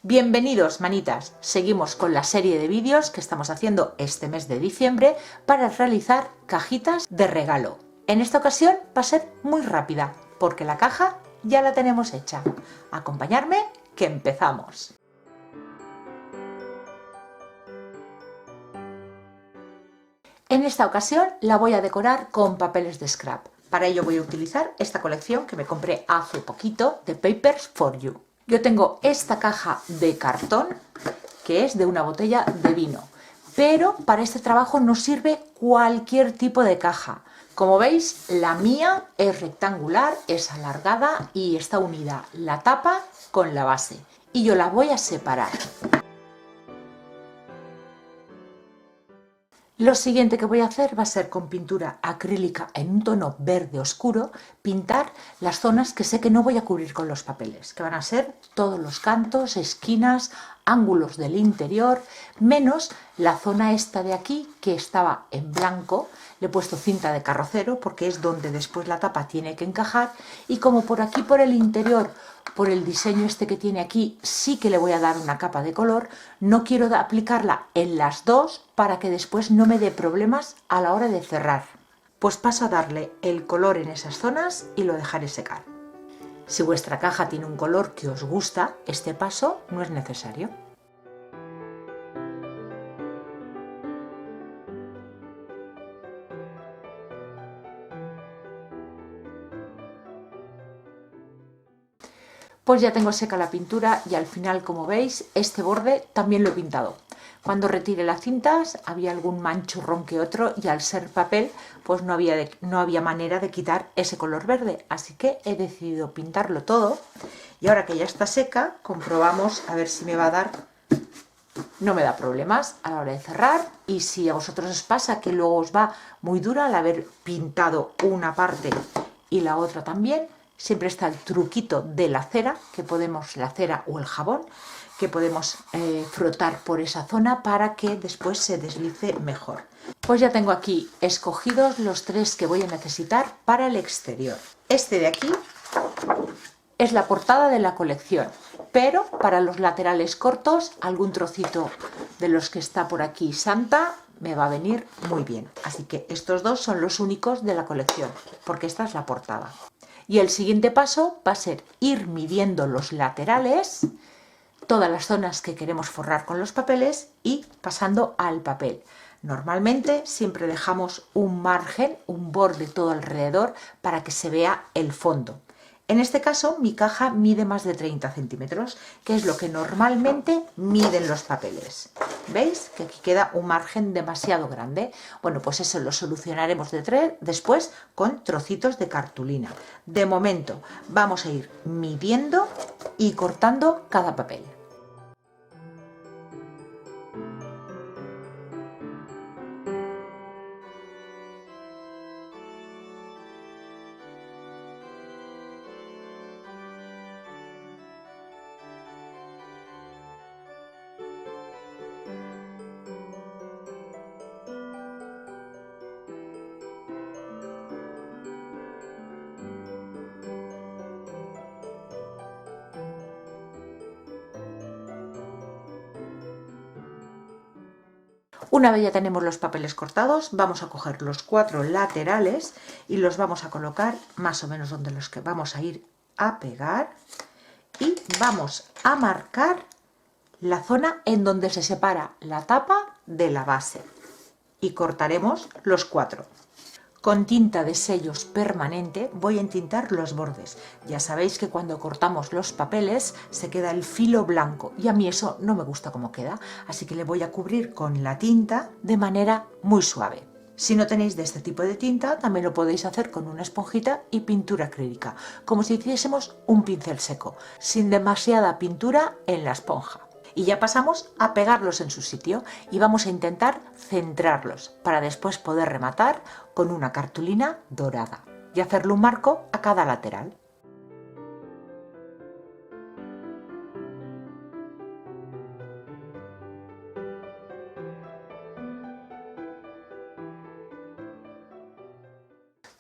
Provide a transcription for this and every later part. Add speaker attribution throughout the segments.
Speaker 1: Bienvenidos, manitas. Seguimos con la serie de vídeos que estamos haciendo este mes de diciembre para realizar cajitas de regalo. En esta ocasión va a ser muy rápida porque la caja ya la tenemos hecha. Acompañadme que empezamos. En esta ocasión la voy a decorar con papeles de scrap. Para ello voy a utilizar esta colección que me compré hace poquito de Papers for You. Yo tengo esta caja de cartón que es de una botella de vino, pero para este trabajo nos sirve cualquier tipo de caja. Como veis, la mía es rectangular, es alargada y está unida la tapa con la base. Y yo la voy a separar. Lo siguiente que voy a hacer va a ser con pintura acrílica en un tono verde oscuro, pintar las zonas que sé que no voy a cubrir con los papeles, que van a ser todos los cantos, esquinas, ángulos del interior, menos la zona esta de aquí que estaba en blanco. Le he puesto cinta de carrocero porque es donde después la tapa tiene que encajar, y como por aquí por el interior, por el diseño este que tiene aquí, sí que le voy a dar una capa de color, no quiero aplicarla en las dos para que después no me dé problemas a la hora de cerrar. Pues paso a darle el color en esas zonas y lo dejaré secar. Si vuestra caja tiene un color que os gusta, este paso no es necesario. Pues ya tengo seca la pintura y al final, como veis, este borde también lo he pintado. Cuando retiré las cintas había algún manchurrón que otro y al ser papel pues no había manera de quitar ese color verde, así que he decidido pintarlo todo. Y ahora que ya está seca, comprobamos a ver si me va a dar. No me da problemas a la hora de cerrar, y si a vosotros os pasa que luego os va muy dura al haber pintado una parte y la otra también, siempre está el truquito de la cera, la cera o el jabón, que podemos frotar por esa zona para que después se deslice mejor. Pues ya tengo aquí escogidos los tres que voy a necesitar para el exterior. Este de aquí es la portada de la colección, pero para los laterales cortos, algún trocito de los que está por aquí Santa me va a venir muy bien. Así que estos dos son los únicos de la colección, porque esta es la portada. Y el siguiente paso va a ser ir midiendo los laterales, todas las zonas que queremos forrar con los papeles, y pasando al papel. Normalmente siempre dejamos un margen, un borde todo alrededor para que se vea el fondo. En este caso mi caja mide más de 30 centímetros, que es lo que normalmente miden los papeles. ¿Veis? Que aquí queda un margen demasiado grande. Bueno, pues eso lo solucionaremos después con trocitos de cartulina. De momento vamos a ir midiendo y cortando cada papel. Una vez ya tenemos los papeles cortados, vamos a coger los cuatro laterales y los vamos a colocar más o menos donde los que vamos a ir a pegar, y vamos a marcar la zona en donde se separa la tapa de la base y cortaremos los cuatro. Con tinta de sellos permanente voy a entintar los bordes. Ya sabéis que cuando cortamos los papeles se queda el filo blanco y a mí eso no me gusta como queda, así que le voy a cubrir con la tinta de manera muy suave. Si no tenéis de este tipo de tinta, también lo podéis hacer con una esponjita y pintura acrílica, como si hiciésemos un pincel seco, sin demasiada pintura en la esponja. Y ya pasamos a pegarlos en su sitio y vamos a intentar centrarlos para después poder rematar con una cartulina dorada y hacerle un marco a cada lateral.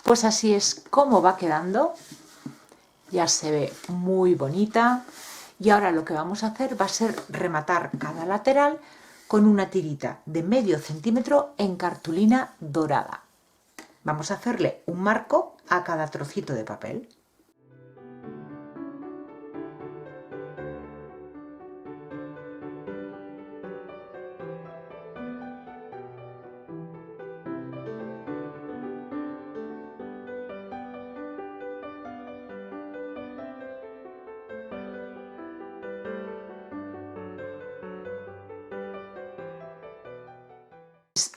Speaker 1: Pues así es como va quedando. Ya se ve muy bonita Y ahora lo que vamos a hacer va a ser rematar cada lateral con una tirita de medio centímetro en cartulina dorada. Vamos a hacerle un marco a cada trocito de papel.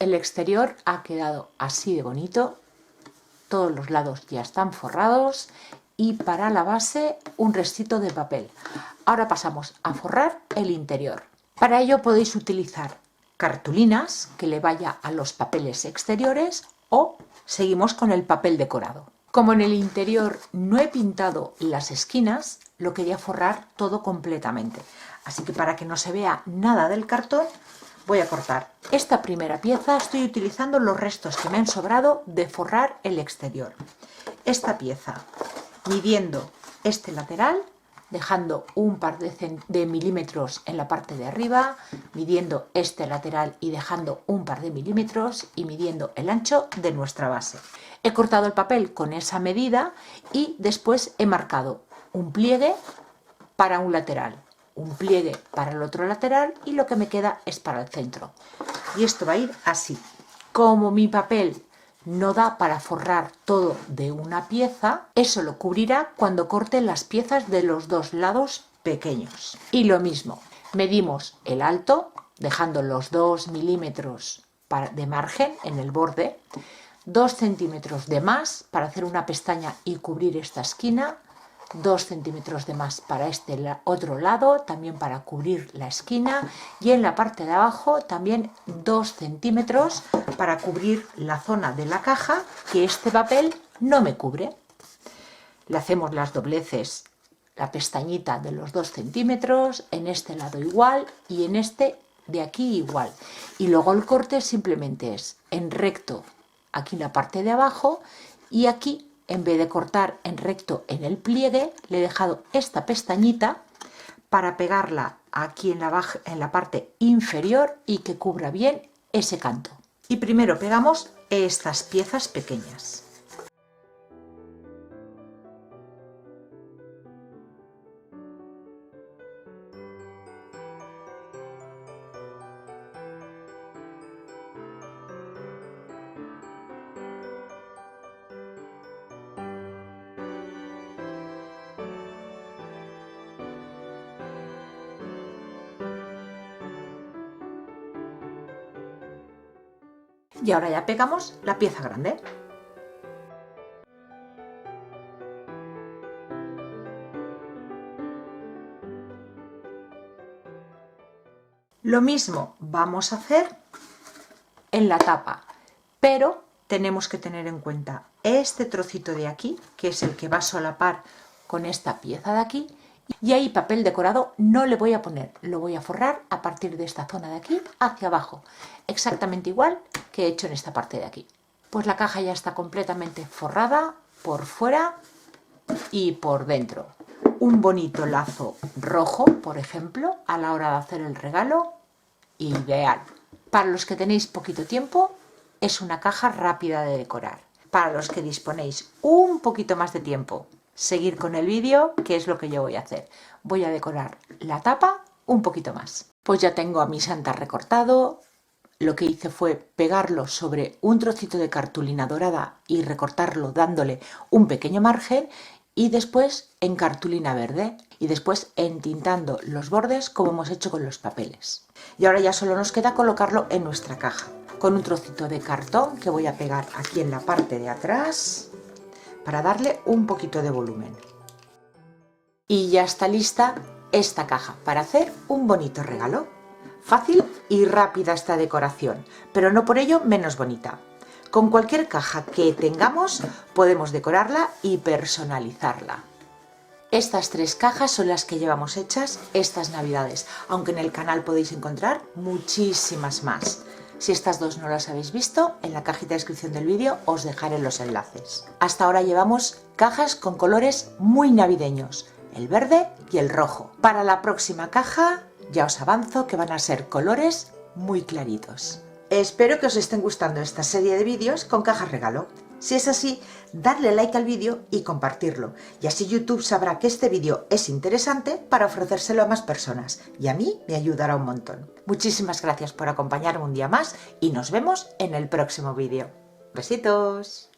Speaker 1: El exterior ha quedado así de bonito, todos los lados ya están forrados y para la base un restito de papel. Ahora pasamos a forrar el interior. Para ello podéis utilizar cartulinas que le vaya a los papeles exteriores o seguimos con el papel decorado. Como en el interior no he pintado las esquinas, lo quería forrar todo completamente. Así que para que no se vea nada del cartón, voy a cortar esta primera pieza. Estoy utilizando los restos que me han sobrado de forrar el exterior. Esta pieza, midiendo este lateral, dejando un par de milímetros en la parte de arriba, midiendo este lateral y dejando un par de milímetros y midiendo el ancho de nuestra base. He cortado el papel con esa medida y después he marcado un pliegue para un lateral, un pliegue para el otro lateral y lo que me queda es para el centro. Y esto va a ir así. Como mi papel no da para forrar todo de una pieza, eso lo cubrirá cuando corte las piezas de los dos lados pequeños. Y lo mismo, medimos el alto, dejando los 2 milímetros de margen en el borde, 2 centímetros de más para hacer una pestaña y cubrir esta esquina, 2 centímetros de más para este otro lado, también para cubrir la esquina, y en la parte de abajo también 2 centímetros para cubrir la zona de la caja que este papel no me cubre. Le hacemos las dobleces, la pestañita de los 2 centímetros, en este lado igual y en este de aquí igual. Y luego el corte simplemente es en recto aquí la parte de abajo y aquí, en vez de cortar en recto en el pliegue, le he dejado esta pestañita para pegarla aquí en la parte inferior y que cubra bien ese canto. Y primero pegamos estas piezas pequeñas. Y ahora ya pegamos la pieza grande. Lo mismo vamos a hacer en la tapa, pero tenemos que tener en cuenta este trocito de aquí, que es el que va a solapar con esta pieza de aquí, y ahí papel decorado no le voy a poner, lo voy a forrar a partir de esta zona de aquí hacia abajo, exactamente igual que he hecho en esta parte de aquí. Pues la caja ya está completamente forrada por fuera y por dentro. Un bonito lazo rojo, por ejemplo, a la hora de hacer el regalo, ideal. Para los que tenéis poquito tiempo, es una caja rápida de decorar. Para los que disponéis un poquito más de tiempo, seguir con el vídeo, que es lo que yo voy a hacer. Voy a decorar la tapa un poquito más. Pues ya tengo a mi santa recortado. Lo que hice fue pegarlo sobre un trocito de cartulina dorada y recortarlo dándole un pequeño margen y después en cartulina verde y después entintando los bordes como hemos hecho con los papeles. Y ahora ya solo nos queda colocarlo en nuestra caja con un trocito de cartón que voy a pegar aquí en la parte de atrás para darle un poquito de volumen. Y ya está lista esta caja para hacer un bonito regalo. Fácil y rápida esta decoración, pero no por ello menos bonita. Con cualquier caja que tengamos podemos decorarla y personalizarla. Estas 3 cajas son las que llevamos hechas estas navidades, aunque en el canal podéis encontrar muchísimas más. Si estas 2 no las habéis visto, en la cajita de descripción del vídeo os dejaré los enlaces. Hasta ahora llevamos cajas con colores muy navideños, el verde y el rojo. Para la próxima caja ya os avanzo que van a ser colores muy claritos. Espero que os estén gustando esta serie de vídeos con cajas regalo. Si es así, darle like al vídeo y compartirlo, y así YouTube sabrá que este vídeo es interesante para ofrecérselo a más personas, y a mí me ayudará un montón. Muchísimas gracias por acompañarme un día más y nos vemos en el próximo vídeo. Besitos.